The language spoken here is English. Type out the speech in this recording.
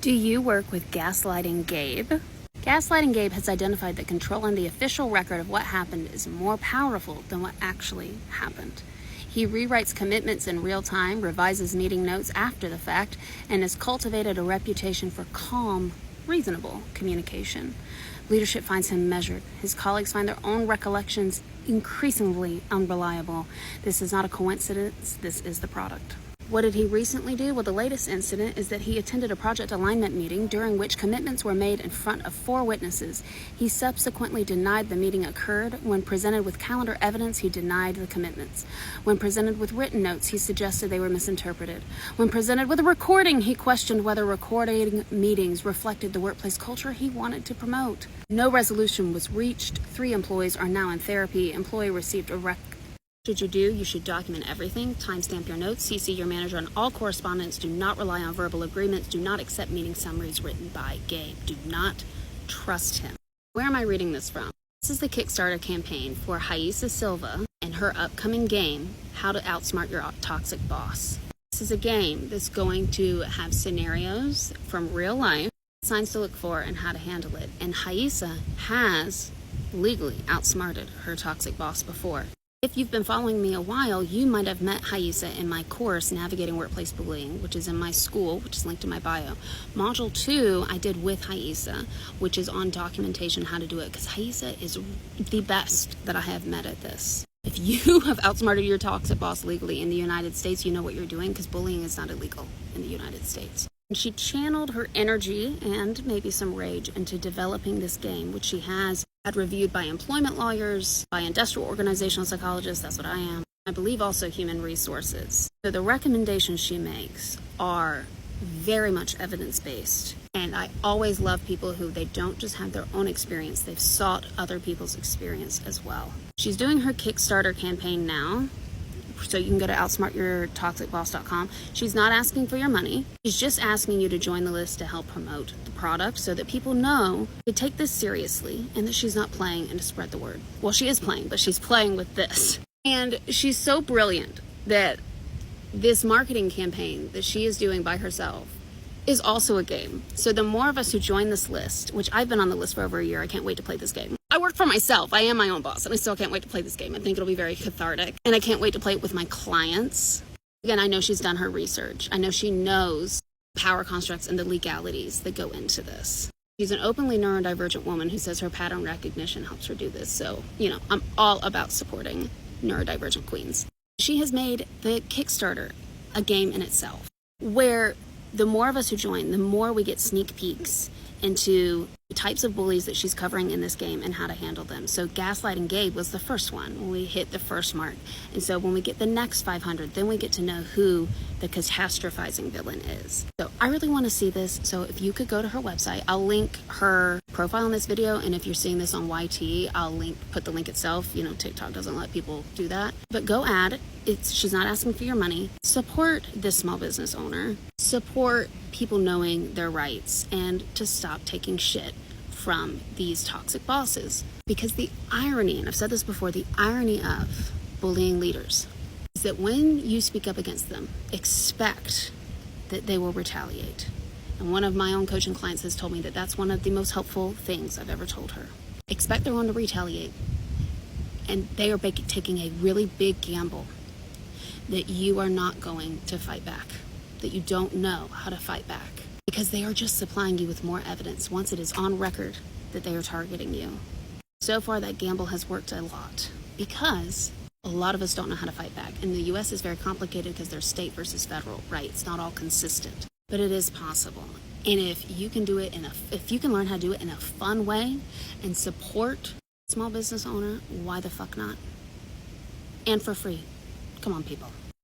Do you work with Gaslighting Gabe? Gaslighting Gabe has identified that controlling the official record of what happened is more powerful than what actually happened. He rewrites commitments in real time, revises meeting notes after the fact, and has cultivated a reputation for calm, reasonable communication. Leadership finds him measured. His colleagues find their own recollections increasingly unreliable. This is not a coincidence. This is the product. What did he recently do? Well, the latest incident is that he attended a project alignment meeting during which commitments were made in front of 4 witnesses. He subsequently denied the meeting occurred. When presented with calendar evidence, he denied the commitments. When presented with written notes, he suggested they were misinterpreted. When presented with a recording, he questioned whether recording meetings reflected the workplace culture he wanted to promote. No resolution was reached. 3 employees are now in therapy. Employee received a you should document everything, timestamp your notes, CC your manager on all correspondence, do not rely on verbal agreements, do not accept meeting summaries written by Gabe, do not trust him. Where am I reading this from? This is the Kickstarter campaign for Haisa Silva and her upcoming game, How to Outsmart Your Toxic Boss. This is a game that's going to have scenarios from real life, signs to look for, and how to handle it. And Haisa has legally outsmarted her toxic boss before. If you've been following me a while, you might have met Haisa in my course, Navigating Workplace Bullying, which is in my school, which is linked in my bio. Module 2, I did with Haisa, which is on documentation, how to do it, because Haisa is the best that I have met at this. If you have outsmarted your toxic boss legally in the United States, you know what you're doing, because bullying is not illegal in the United States. She channeled her energy and maybe some rage into developing this game, which she has had reviewed by employment lawyers, by industrial organizational psychologists, that's what I am, I believe also human resources. So the recommendations she makes are very much evidence-based. And I always love people who they don't just have their own experience, they've sought other people's experience as well. She's doing her Kickstarter campaign now. So you can go to outsmartyourtoxicboss.com. She's not asking for your money. She's just asking you to join the list to help promote the product so that people know to take this seriously and that she's not playing and to spread the word. Well, she is playing, but she's playing with this. And she's so brilliant that this marketing campaign that she is doing by herself is also a game. So the more of us who join this list, which I've been on the list for over a year, I can't wait to play this game. I work for myself. I am my own boss, and I still can't wait to play this game. I think it'll be very cathartic, and I can't wait to play it with my clients. Again, I know she's done her research. I know she knows power constructs and the legalities that go into this. She's an openly neurodivergent woman who says her pattern recognition helps her do this. So, I'm all about supporting neurodivergent queens. She has made the Kickstarter a game in itself, where the more of us who join, the more we get sneak peeks into the types of bullies that she's covering in this game and how to handle them. So Gaslighting Gabe was the first one when we hit the first mark. And so when we get the next 500, then we get to know who the catastrophizing villain is. So I really want to see this. So if you could go to her website, I'll link her profile in this video. And if you're seeing this on YT, I'll put the link itself. TikTok doesn't let people do that. But go add. She's not asking for your money. Support this small business owner. Support people knowing their rights and to stop taking shit from these toxic bosses. Because the irony, and I've said this before, the irony of bullying leaders is that when you speak up against them, expect that they will retaliate. And one of my own coaching clients has told me that that's one of the most helpful things I've ever told her. Expect they're going to retaliate. And they are taking a really big gamble that you are not going to fight back, that you don't know how to fight back, because they are just supplying you with more evidence once it is on record that they are targeting you. So far, that gamble has worked a lot because a lot of us don't know how to fight back. And the U.S. is very complicated because there's state versus federal, right? It's not all consistent, but it is possible. And if you can do it if you can learn how to do it in a fun way and support a small business owner, why the fuck not? And for free. Come on, people.